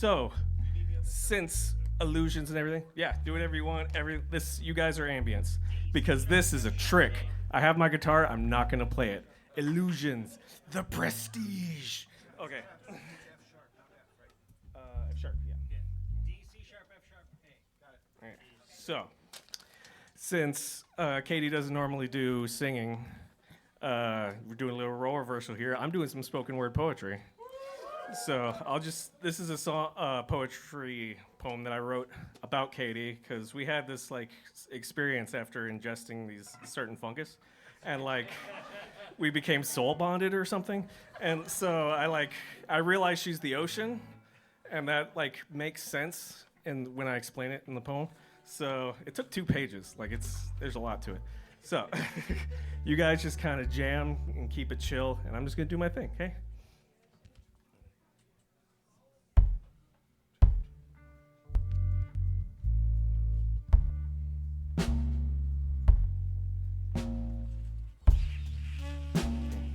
So, since illusions and everything, yeah, do whatever you want. You guys are ambience, because this is a trick. I have my guitar. I'm not gonna play it. Illusions, the prestige. Okay. F sharp, yeah. D, C sharp, F sharp, A. Got it. All right. So, since Katie doesn't normally do singing, we're doing a little role reversal here. I'm doing some spoken word poetry. So this is a song, poetry poem that I wrote about Katie, because we had this experience after ingesting these certain fungus, and we became soul bonded or something. And so I realized she's the ocean, and that makes sense when I explain it in the poem. So it took 2 pages. There's a lot to it. So you guys just kind of jam and keep it chill, and I'm just gonna do my thing, okay?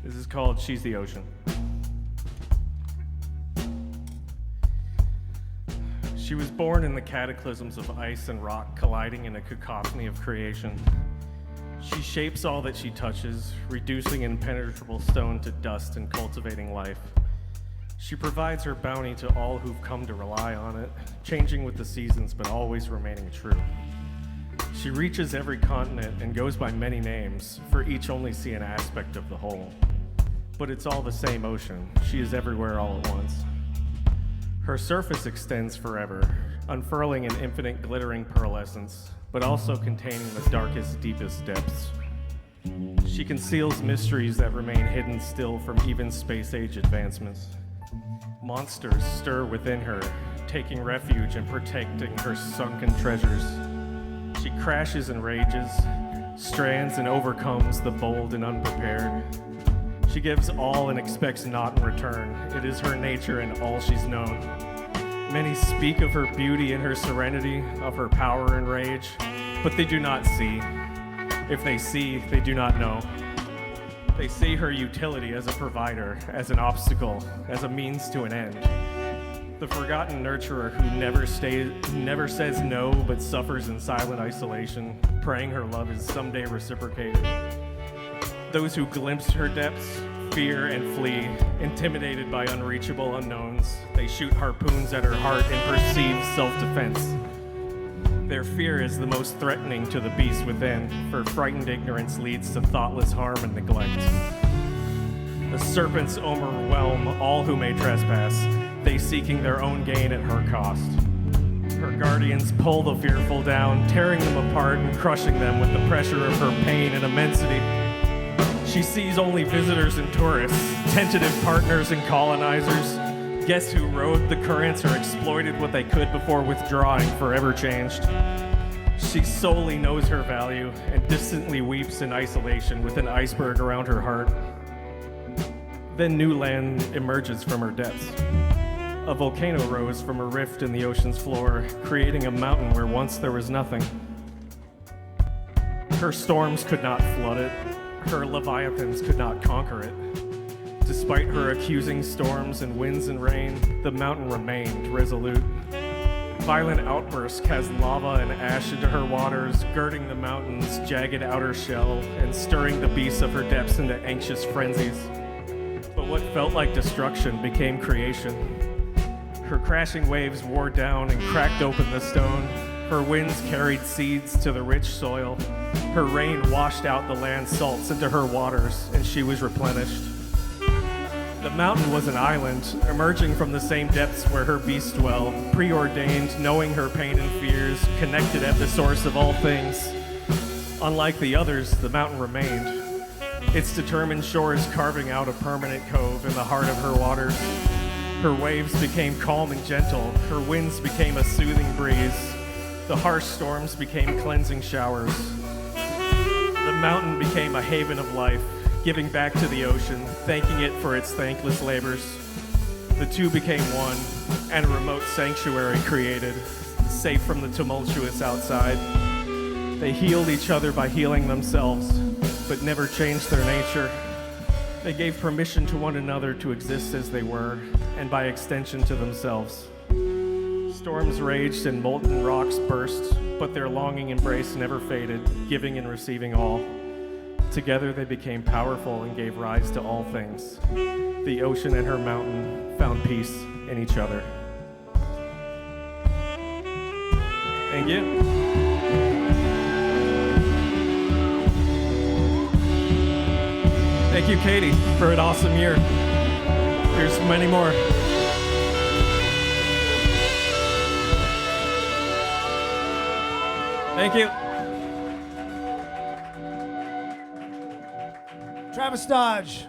This is called She's the Ocean. She was born in the cataclysms of ice and rock colliding in a cacophony of creation. She shapes all that she touches, reducing impenetrable stone to dust and cultivating life. She provides her bounty to all who've come to rely on it, changing with the seasons but always remaining true. She reaches every continent and goes by many names, for each only see an aspect of the whole. But it's all the same ocean. She is everywhere all at once. Her surface extends forever, unfurling in infinite glittering pearlescence, but also containing the darkest, deepest depths. She conceals mysteries that remain hidden still from even space-age advancements. Monsters stir within her, taking refuge and protecting her sunken treasures. She crashes and rages, strands and overcomes the bold and unprepared. She gives all and expects naught in return. It is her nature and all she's known. Many speak of her beauty and her serenity, of her power and rage, but they do not see. If they see, they do not know. They see her utility as a provider, as an obstacle, as a means to an end. The forgotten nurturer who never says no, but suffers in silent isolation, praying her love is someday reciprocated. Those who glimpse her depths fear and flee, intimidated by unreachable unknowns. They shoot harpoons at her heart in perceived self-defense. Their fear is the most threatening to the beast within, for frightened ignorance leads to thoughtless harm and neglect. The serpents overwhelm all who may trespass, they seeking their own gain at her cost. Her guardians pull the fearful down, tearing them apart and crushing them with the pressure of her pain and immensity. She sees only visitors and tourists, tentative partners and colonizers, guests who rode the currents or exploited what they could before withdrawing, forever changed. She solely knows her value and distantly weeps in isolation with an iceberg around her heart. Then new land emerges from her depths. A volcano rose from a rift in the ocean's floor, creating a mountain where once there was nothing. Her storms could not flood it. Her leviathans could not conquer it. Despite her accusing storms and winds and rain, the mountain remained resolute. Violent outbursts cast lava and ash into her waters, girding the mountain's jagged outer shell and stirring the beasts of her depths into anxious frenzies. But what felt like destruction became creation. Her crashing waves wore down and cracked open the stone. Her winds carried seeds to the rich soil. Her rain washed out the land's salts into her waters, and she was replenished. The mountain was an island, emerging from the same depths where her beasts dwell, preordained, knowing her pain and fears, connected at the source of all things. Unlike the others, the mountain remained, its determined shores carving out a permanent cove in the heart of her waters. Her waves became calm and gentle, her winds became a soothing breeze. The harsh storms became cleansing showers. The mountain became a haven of life, giving back to the ocean, thanking it for its thankless labors. The two became one, and a remote sanctuary created, safe from the tumultuous outside. They healed each other by healing themselves, but never changed their nature. They gave permission to one another to exist as they were, and by extension to themselves. Storms raged and molten rocks burst, but their longing embrace never faded, giving and receiving all. Together they became powerful and gave rise to all things. The ocean and her mountain found peace in each other. Thank you. Thank you, Katie, for an awesome year. Here's many more. Thank you. Travis Dodge.